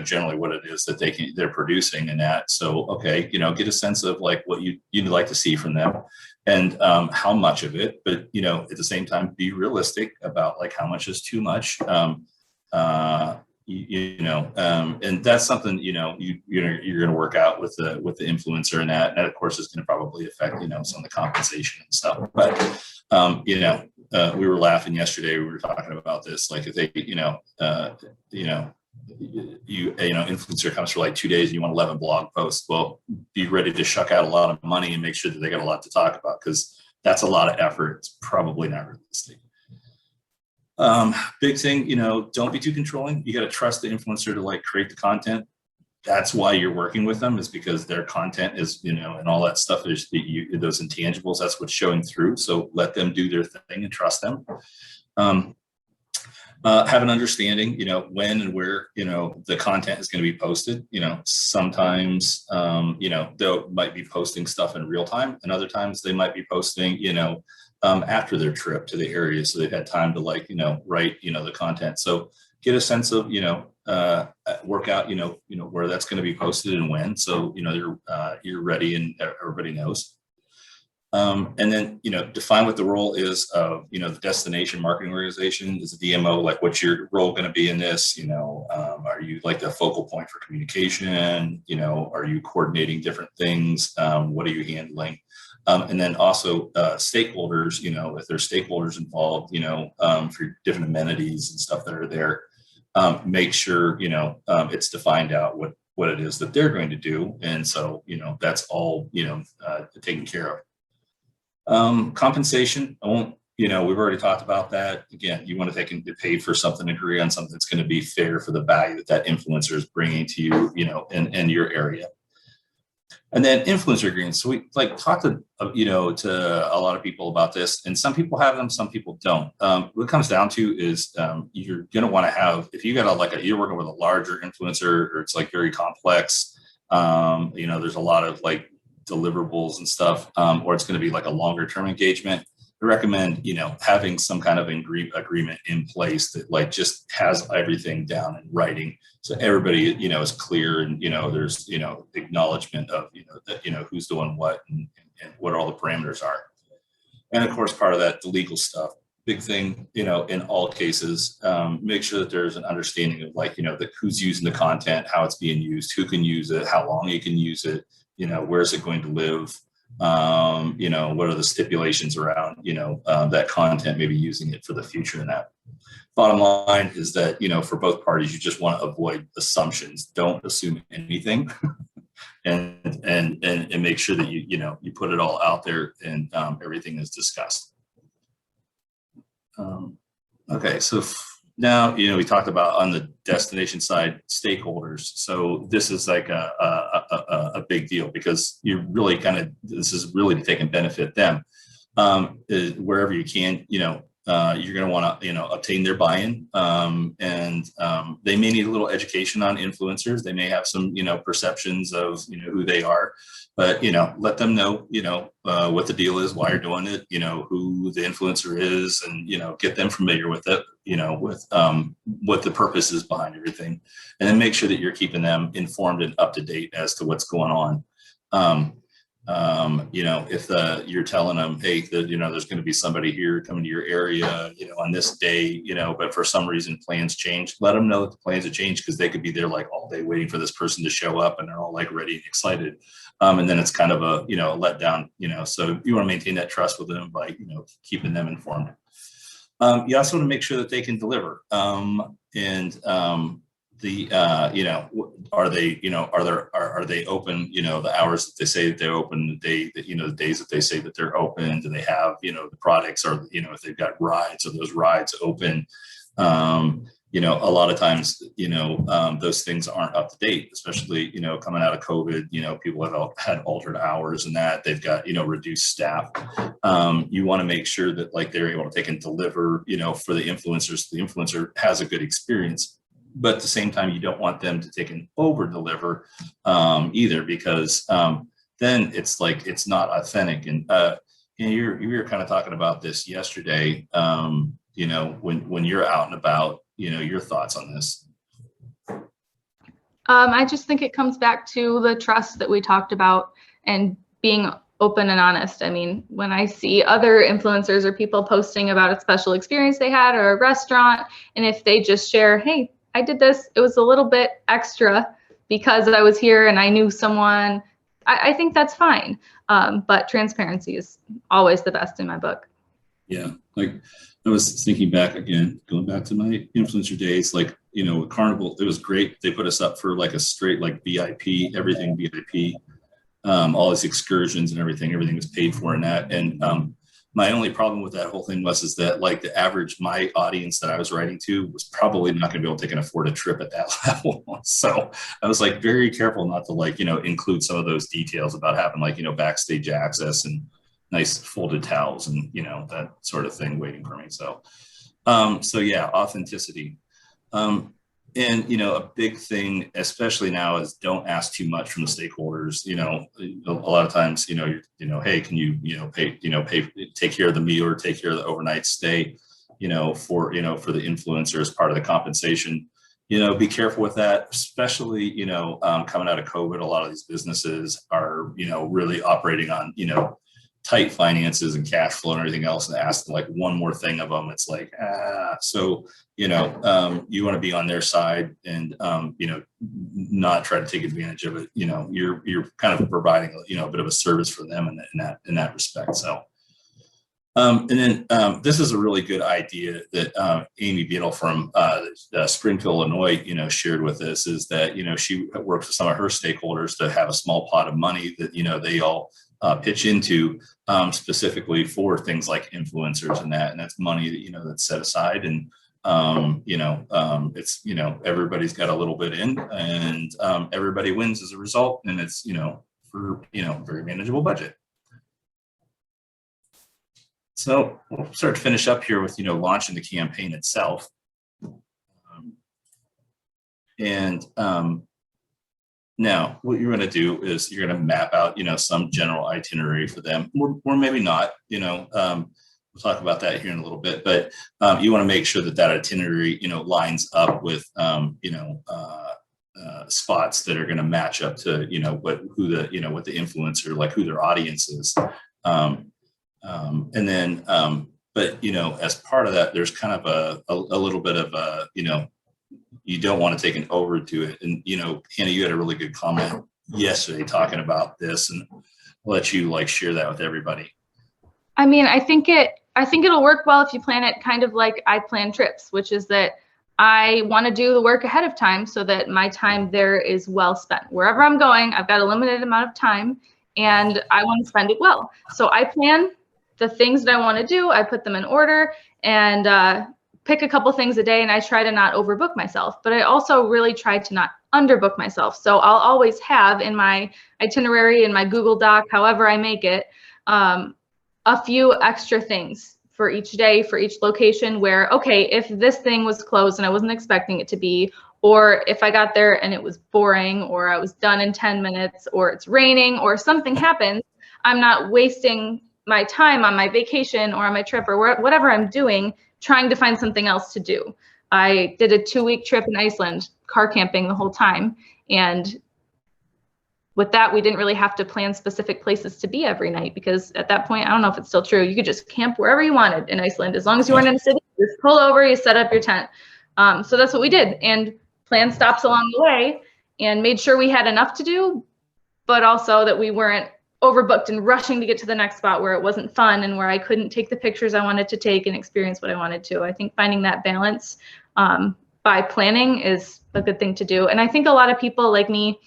C: generally what it is that they're producing in that. So, okay, get a sense of what you'd like to see from them, and how much of it, but, at the same time, be realistic about how much is too much. And that's something, you're going to work out with the influencer, and that of course is going to probably affect, some of the compensation and stuff. But, we were laughing yesterday. We were talking about this, if they, influencer comes for 2 days and you want 11 blog posts. Well, be ready to shuck out a lot of money and make sure that they got a lot to talk about, because that's a lot of effort. It's probably not realistic. Big thing, don't be too controlling. You got to trust the influencer to create the content. That's why you're working with them, is because their content is, and all that stuff is those intangibles. That's what's showing through. So let them do their thing and trust them. Have an understanding, when and where, the content is going to be posted. Sometimes, they might be posting stuff in real time, and other times they might be posting, after their trip to the area. So they've had time to write, the content. So get a sense of, work out, where that's going to be posted and when. So, you're ready and everybody knows. And then, define what the role is of, the destination marketing organization. Is a DMO, what's your role going to be in this? Are you the focal point for communication? Are you coordinating different things? What are you handling? And then also stakeholders, if there's stakeholders involved, for different amenities and stuff that are there, make sure, it's defined out what it is that they're going to do. And so, that's all, taken care of. Compensation, we've already talked about that. Again, you want to take and get paid for something, agree on something that's going to be fair for the value that influencer is bringing to you, in your area. And then influencer agreements. So we talk to, to a lot of people about this, and some people have them, some people don't. What it comes down to is you're going to want to have, if you got you're working with a larger influencer, or it's very complex, there's a lot of deliverables and stuff, or it's going to be a longer term engagement. I recommend, having some kind of agreement in place that just has everything down in writing. So everybody, is clear, and, there's, acknowledgement of, who's doing what and what all the parameters are. And of course, part of that, the legal stuff, big thing, in all cases, make sure that there's an understanding of who's using the content, how it's being used, who can use it, how long you can use it, where is it going to live, You know, what are the stipulations around, you know, that content, maybe using it for the future and that. Bottom line is that, you know, for both parties, you just want to avoid assumptions. Don't assume anything, and make sure that you know, you put it all out there and everything is discussed. Okay, so now, you know, we talked about on the destination side stakeholders. So this is like a big deal, because you're really this is really to take and benefit them wherever you can. You know, you're going to want to, you know, obtain their buy-in, and they may need a little education on influencers. They may have some, you know, perceptions of, you know, who they are, but, you know, let them know, you know, what the deal is, why you're doing it, you know, who the influencer is, and, you know, get them familiar with it, you know, with what the purpose is behind everything, and then make sure that you're keeping them informed and up to date as to what's going on. You know, if you're telling them, hey, you know, there's going to be somebody here coming to your area, you know, on this day, you know, but for some reason plans change, let them know that the plans have changed, because they could be there like all day waiting for this person to show up, and they're all like ready and excited. And then it's kind of a, you know, a letdown, you know, so you want to maintain that trust with them by, you know, keeping them informed. You also want to make sure that they can deliver. You know, are they, you know, are they open, you know, the hours that they say that they're open, the day that, you know, the days that they say that they're open, do they have, you know, the products, or, you know, if they've got rides, are those rides open? You know, a lot of times, you know, those things aren't up to date, especially, you know, coming out of COVID, you know, people have had altered hours and that they've got, you know, reduced staff. You want to make sure that like they're able to take and deliver, you know, for the influencers, the influencer has a good experience. But at the same time, you don't want them to take and over deliver either, because then it's like, it's not authentic. And you were kind of talking about this yesterday, you know, when you're out and about, you know, your thoughts on this.
B: I just think it comes back to the trust that we talked about and being open and honest. I mean, when I see other influencers or people posting about a special experience they had, or a restaurant, and if they just share, hey, I did this, it was a little bit extra because I was here and I knew someone, I think that's fine. But transparency is always the best in my book.
C: Yeah, like I was thinking back again, going back to my influencer days, like, you know, Carnival, it was great. They put us up for like a straight, like VIP, everything VIP, all these excursions and everything was paid for in that. And my only problem with that whole thing is that like the average, my audience that I was writing to was probably not going to be able to take and afford a trip at that level. So I was like very careful not to, like, you know, include some of those details about having, like, you know, backstage access and nice folded towels and, you know, that sort of thing waiting for me. So, so yeah, authenticity. And, you know, a big thing, especially now, is don't ask too much from the stakeholders. You know, a lot of times, you know, hey, can you, pay, take care of the meal or take care of the overnight stay, for the influencer as part of the compensation. Be careful with that, especially, coming out of COVID, a lot of these businesses are, really operating on, tight finances and cash flow and everything else, and ask like one more thing of them. It's like, so, you want to be on their side and, not try to take advantage of it. You're kind of providing, a bit of a service for them in that respect. So, and then this is a really good idea that Amy Beadle from Springfield, Illinois, shared with us, is that, she works with some of her stakeholders to have a small pot of money that, they all pitch into specifically for things like influencers and that's money that, that's set aside. And, it's, everybody's got a little bit in, and everybody wins as a result. And it's, for, very manageable budget. So we'll start to finish up here with, launching the campaign itself. Now what you're going to do is you're going to map out, some general itinerary for them, or maybe not, we'll talk about that here in a little bit, but you want to make sure that itinerary, lines up with, spots that are going to match up to, what the influencer, like who their audience is. And then, but, as part of that, there's kind of a little bit of you don't want to take an overdo it. And, Hannah, you had a really good comment yesterday talking about this. And let you like share that with everybody.
B: I mean, I think it'll work well if you plan it kind of like I plan trips, which is that I want to do the work ahead of time so that my time there is well spent. Wherever I'm going, I've got a limited amount of time and I want to spend it well. So I plan the things that I want to do. I put them in order and pick a couple things a day, and I try to not overbook myself. But I also really try to not underbook myself. So I'll always have in my itinerary, in my Google Doc, however I make it, a few extra things for each day, for each location where, okay, if this thing was closed and I wasn't expecting it to be, or if I got there and it was boring, or I was done in 10 minutes, or it's raining, or something happens, I'm not wasting my time on my vacation or on my trip or whatever I'm doing trying to find something else to do. I did a 2-week trip in Iceland, car camping the whole time. And with that, we didn't really have to plan specific places to be every night, because at that point, I don't know if it's still true, you could just camp wherever you wanted in Iceland. As long as you weren't in a city, you just pull over, you set up your tent. So that's what we did, and planned stops along the way and made sure we had enough to do, but also that we weren't overbooked and rushing to get to the next spot where it wasn't fun and where I couldn't take the pictures I wanted to take and experience what I wanted to. I think finding that balance by planning is a good thing to do. And I think a lot of people like me,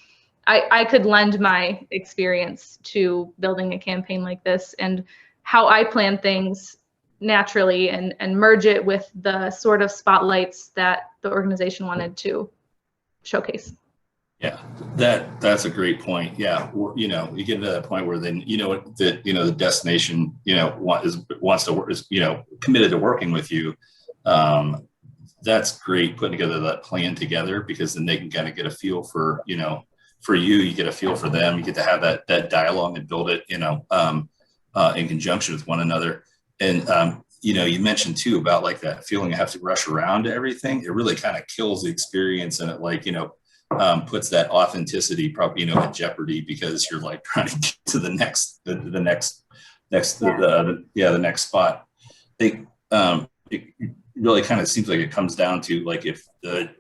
B: I could lend my experience to building a campaign like this and how I plan things naturally and merge it with the sort of spotlights that the organization wanted to showcase.
C: Yeah, that's a great point. Yeah, you know, you get to that point where then the destination wants to work, is committed to working with you. That's great, putting together that plan together, because then they can kind of get a feel for for you get a feel for them. You get to have that dialogue and build it in conjunction with one another. And you mentioned too about like that feeling you have to rush around to everything. It really kind of kills the experience, and it puts that authenticity probably in jeopardy, because you're like trying to get to the next spot. It really kind of seems like it comes down to like if the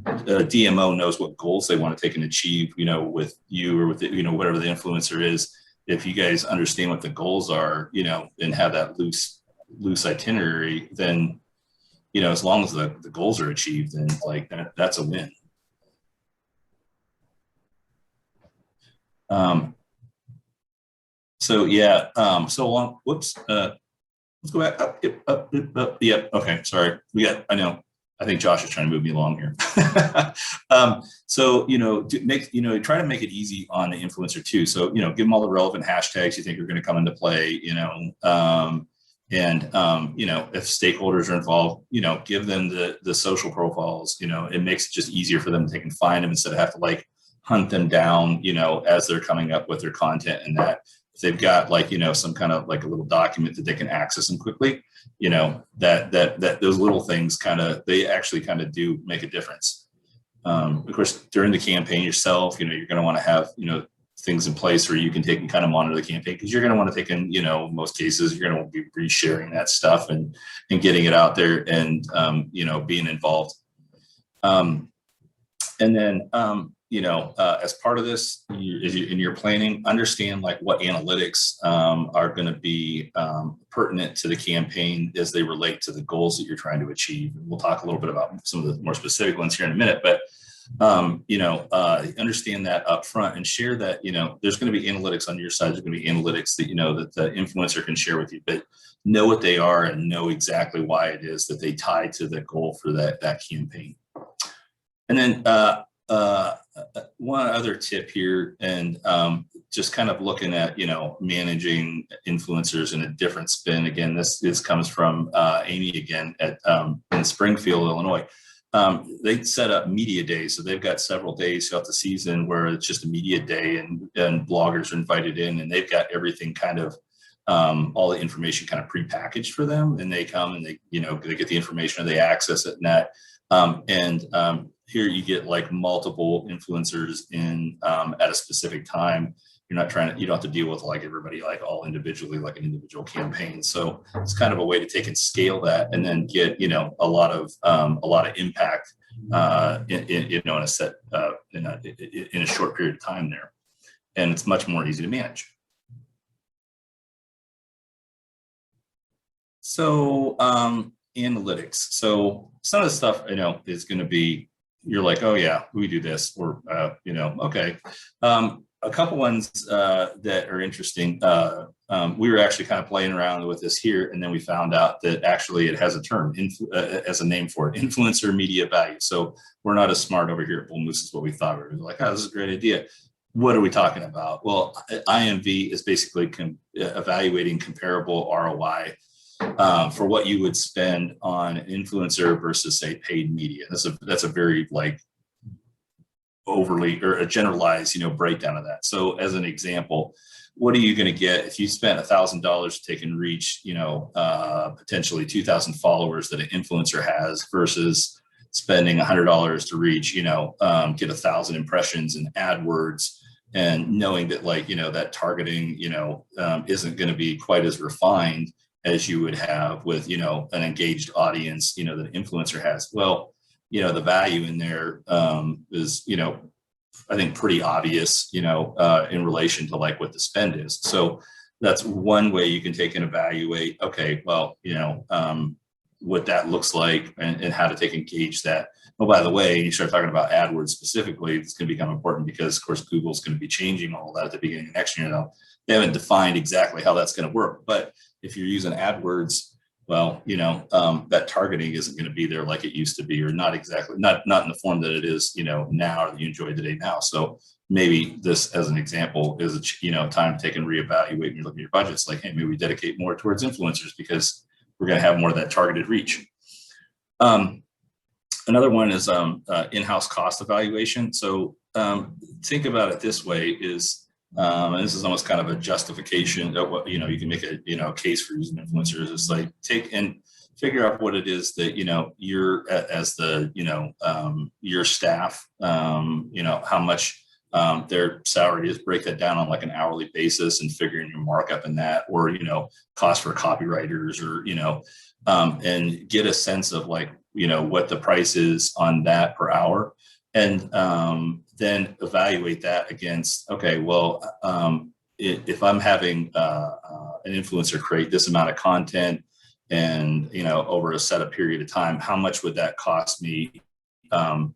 C: DMO knows what goals they want to take and achieve, with you or with whatever the influencer is. If you guys understand what the goals are, and have that loose itinerary, then as long as the goals are achieved, then like that's a win. Whoops. Let's go back up. Yep. Okay. Sorry. I think Josh is trying to move me along here. Try to make it easy on the influencer too. So, give them all the relevant hashtags you think are going to come into play, if stakeholders are involved, give them the social profiles. It makes it just easier for them to take and find them instead of have to like hunt them down, as they're coming up with their content. And that if they've got some kind of like a little document that they can access them quickly, that those little things they actually do make a difference. Of course, during the campaign yourself, you're going to want to have, things in place where you can take and kind of monitor the campaign, because you're going to want to take in, most cases, you're going to be resharing that stuff and getting it out there and, being involved. As part of this, in your planning, understand like what analytics are going to be pertinent to the campaign as they relate to the goals that you're trying to achieve. And we'll talk a little bit about some of the more specific ones here in a minute, but understand that up front and share that, there's going to be analytics on your side. There's going to be analytics that, that the influencer can share with you, but know what they are and know exactly why it is that they tie to the goal for that campaign. And then one other tip here, and just kind of looking at, managing influencers in a different spin. Again, this comes from Amy again in Springfield, Illinois. They set up media days. So they've got several days throughout the season where it's just a media day and bloggers are invited in, and they've got everything all the information kind of prepackaged for them. And they come and they get the information, or they access it, and here you get like multiple influencers in at a specific time. You don't have to deal with like everybody like all individually, like an individual campaign. So it's kind of a way to take and scale that, and then get a lot of impact in a short period of time there, and it's much more easy to manage. So analytics. So some of the stuff is going to be, you're like, oh yeah, we do this, or okay. A couple ones that are interesting. We were actually kind of playing around with this here, and then we found out that actually it has a term as a name for it: influencer media value. So we're not as smart over here at Bull Moose as what we thought. We were like, oh, this is a great idea. What are we talking about? Well, IMV is basically evaluating comparable ROI for what you would spend on an influencer versus, say, paid media. That's a very like overly or a generalized breakdown of that. So as an example, what are you going to get if you spent $1,000 to take and reach potentially 2,000 followers that an influencer has versus spending $100 to reach get 1,000 impressions in AdWords, and knowing that that targeting isn't going to be quite as refined as you would have with an engaged audience that an influencer has. Well, the value in there is I think pretty obvious in relation to like what the spend is. So that's one way you can take and evaluate, okay, well, what that looks like and how to take and gauge that. Oh, by the way, you start talking about AdWords specifically, it's going to become important because, of course, Google's going to be changing all that at the beginning of next year. Now, they haven't defined exactly how that's going to work. But if you're using AdWords, well, that targeting isn't going to be there like it used to be, or not exactly, not in the form that it is, now, or that you enjoy today now. So maybe this, as an example, is time to take and reevaluate when you look at your budgets. Like, hey, maybe we dedicate more towards influencers because we're going to have more of that targeted reach. Another one is in-house cost evaluation. So think about it this way: is and this is almost kind of a justification of what you can make a case for using influencers. It's like take and figure out what it is that you're as the your staff how much their salary is. Break that down on like an hourly basis and figuring your markup in that, or cost for copywriters, or and get a sense of like what the price is on that per hour, and then evaluate that against, okay, well, if I'm having an influencer create this amount of content and over a set up period of time, how much would that cost me and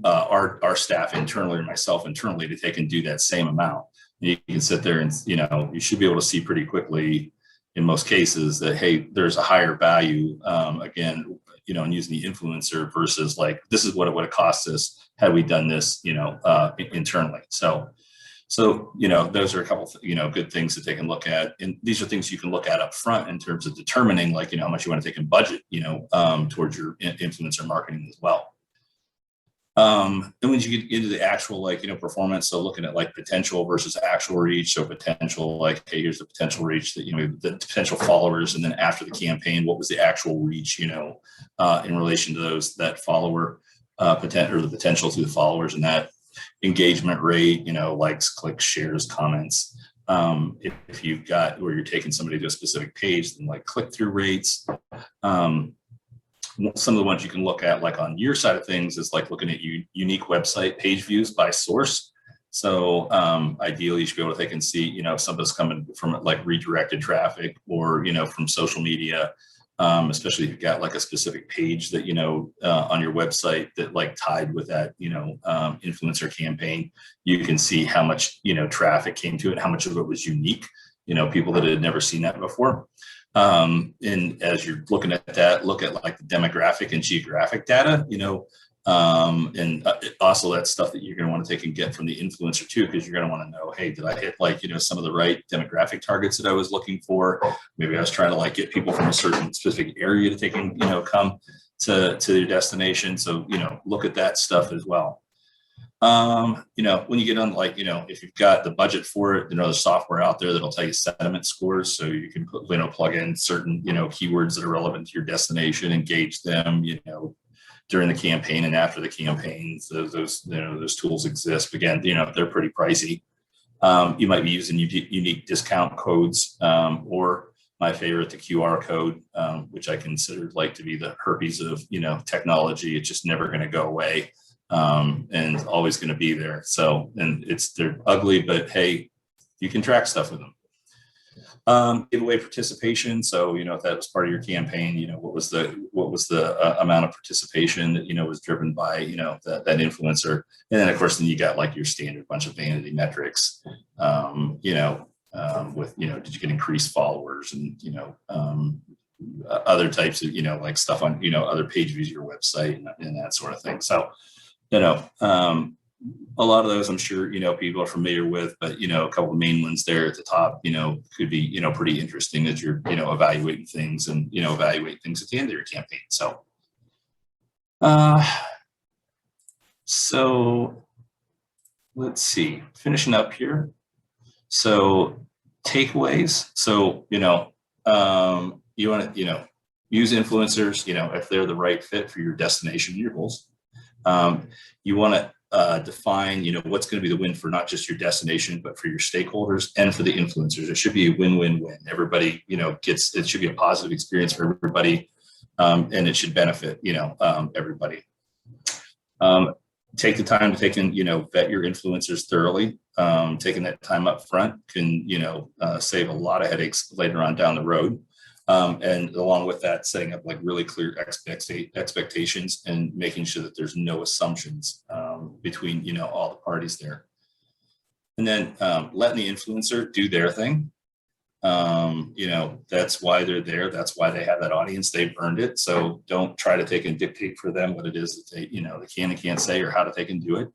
C: our staff internally, or myself internally, to take and do that same amount? You can sit there and you should be able to see pretty quickly in most cases that, hey, there's a higher value again, and using the influencer versus like, this is what it would have cost us had we done this internally. So those are a couple good things to take and look at, and these are things you can look at up front in terms of determining like how much you want to take in budget towards your influencer marketing as well. And when you get into the actual performance, so looking at like potential versus actual reach. So potential, like, hey, here's the potential reach that the potential followers, and then after the campaign, what was the actual reach in relation to that follower potential, or the potential to the followers, and that engagement rate, likes, clicks, shares, comments. If you've got where you're taking somebody to a specific page, then like click-through rates. Some of the ones you can look at, like on your side of things, is like looking at unique website page views by source. So ideally, you should be able to take and see, if somebody's coming from like redirected traffic, or from social media, especially if you've got like a specific page that on your website that like tied with that influencer campaign. You can see how much traffic came to it, how much of it was unique, people that had never seen that before. And as you're looking at that, look at like the demographic and geographic data, and also that stuff that you're going to want to take and get from the influencer too, because you're going to want to know, hey, did I hit like, some of the right demographic targets that I was looking for? Maybe I was trying to like get people from a certain specific area to take and, come to your destination. So, look at that stuff as well. When you get on like, if you've got the budget for it, there's software out there that'll tell you sentiment scores. So you can, plug in certain, keywords that are relevant to your destination, engage them, during the campaign and after the campaigns. Those tools exist. Again, they're pretty pricey. You might be using unique discount codes, or my favorite, the QR code, which I consider like to be the herpes of, technology. It's just never going to go away. And always going to be there. So, and they're ugly, but hey, you can track stuff with them. Giveaway participation. So, if that was part of your campaign, what was the amount of participation that, was driven by, that influencer. And then of course, then you got like your standard bunch of vanity metrics, with, did you get increased followers and, other types of, like stuff on, other page views of your website and that sort of thing. So, a lot of those I'm sure, people are familiar with, but, a couple of main ones there at the top, could be, pretty interesting as you're, evaluating things and, evaluate things at the end of your campaign. So, so let's see, finishing up here. So takeaways. So, you want to, use influencers, if they're the right fit for your destination, your goals. You want to define, what's going to be the win for not just your destination, but for your stakeholders and for the influencers. It should be a win-win-win. Everybody, it should be a positive experience for everybody, and it should benefit, everybody. Take the time to vet your influencers thoroughly. Taking that time up front can, save a lot of headaches later on down the road. And along with that, setting up like really clear expectations and making sure that there's no assumptions between, all the parties there. And then letting the influencer do their thing. That's why they're there. That's why they have that audience. They've earned it. So don't try to take and dictate for them what it is that they, they can and can't say or how to take and do it.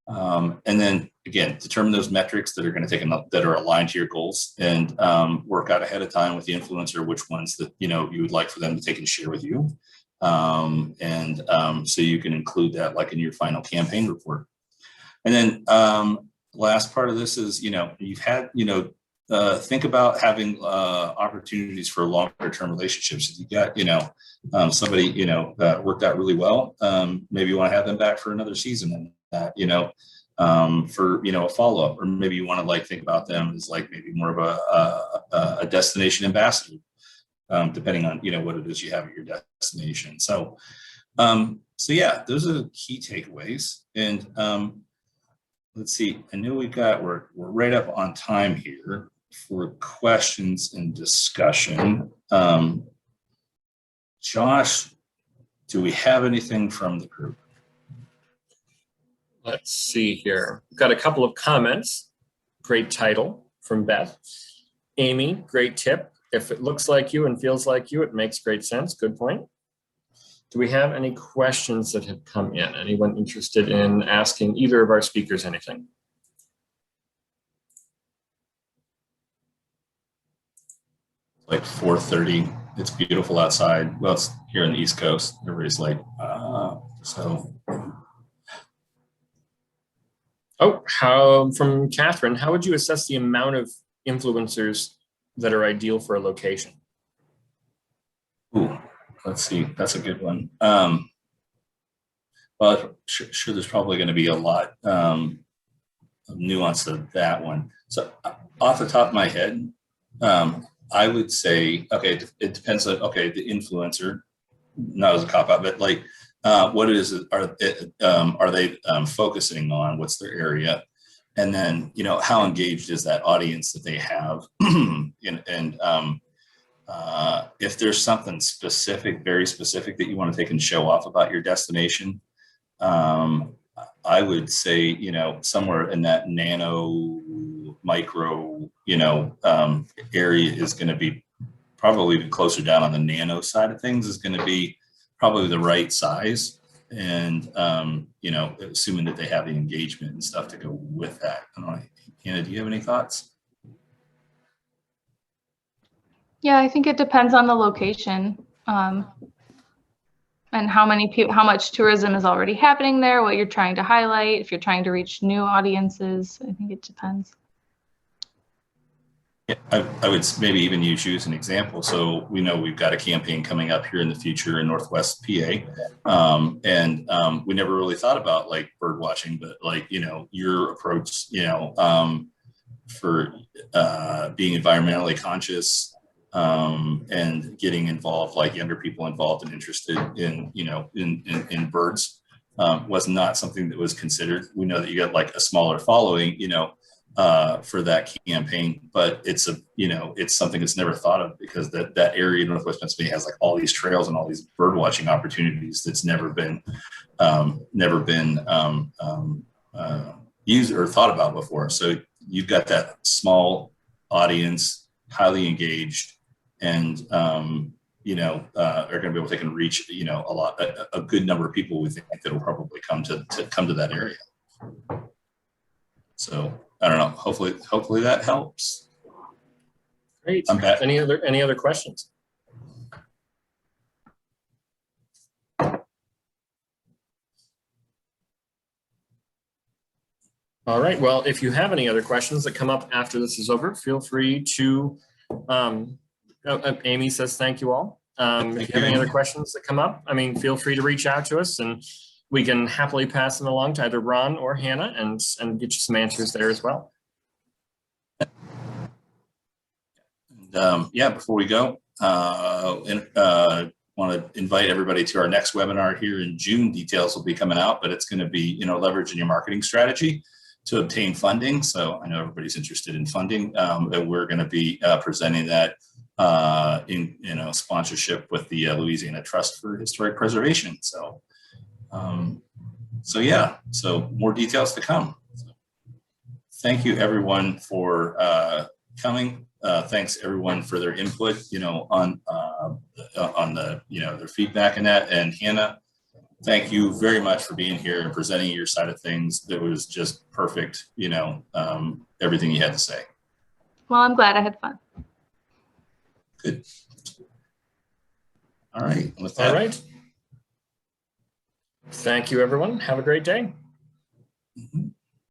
C: And then again, determine those metrics that are going to take that are aligned to your goals, and work out ahead of time with the influencer which ones that you would like for them to take and share with you, so you can include that like in your final campaign report. And then last part of this is you've had think about having opportunities for longer term relationships. If you got somebody that worked out really well, maybe you want to have them back for another season, and that for a follow-up, or maybe you want to like think about them as like maybe more of a destination ambassador, depending on what it is you have at your destination. So yeah, those are the key takeaways. And let's see, I know we're right up on time here for questions and discussion. Josh, do we have anything from the group?
A: Let's see here. We've got a couple of comments. Great title from Beth. Amy, great tip. If it looks like you and feels like you, it makes great sense. Good point. Do we have any questions that have come in? Anyone interested in asking either of our speakers anything?
C: Like 4:30. It's beautiful outside. Well, it's here on the East Coast. Everybody's like, so.
A: Oh, from Catherine, how would you assess the amount of influencers that are ideal for a location?
C: Ooh, let's see. That's a good one. Well, sure, there's probably going to be a lot of nuance to that one. So off the top of my head, I would say, okay, it depends on, the influencer, not as a cop-out, but like, what it is, are they focusing on? What's their area? And then, how engaged is that audience that they have? If there's something specific, very specific that you want to take and show off about your destination, I would say, somewhere in that nano, micro, area is going to be probably closer down on the nano side of things, is going to be probably the right size, and assuming that they have the engagement and stuff to go with that. I don't know, Hannah, do you have any thoughts?
B: Yeah, I think it depends on the location, and how much tourism is already happening there, what you're trying to highlight, if you're trying to reach new audiences. I think it depends.
C: Yeah, I would maybe even use you as an example. So we know we've got a campaign coming up here in the future in Northwest PA. We never really thought about like bird watching, but like, your approach, for being environmentally conscious, and getting involved, like younger people involved and interested in, in birds, was not something that was considered. We know that you got like a smaller following, for that campaign, but it's it's something that's never thought of, because that area in Northwest Pennsylvania has like all these trails and all these bird watching opportunities that's never been used or thought about before. So you've got that small audience, highly engaged, and are going to be able to reach a good number of people we think that will probably come to that area. So I don't know. Hopefully that helps.
A: Great.
C: I'm back.
A: Any other questions? All right. Well, if you have any other questions that come up after this is over, feel free to. Amy says thank you all. If you have any other questions that come up, feel free to reach out to us, and we can happily pass them along to either Ron or Hannah and get you some answers there as well.
C: Before we go, want to invite everybody to our next webinar here in June. Details will be coming out, but it's going to be, leveraging your marketing strategy to obtain funding. So I know everybody's interested in funding, and we're going to be presenting that in sponsorship with the Louisiana Trust for Historic Preservation. So more details to come. So, thank you everyone for coming. Thanks everyone for their input, on the, their feedback and that. And Hannah, thank you very much for being here and presenting your side of things. That was just perfect, everything you had to say.
B: Well, I'm glad I had fun.
C: Good. All right. With that.
A: All right. Thank you, everyone. Have a great day.
C: Mm-hmm.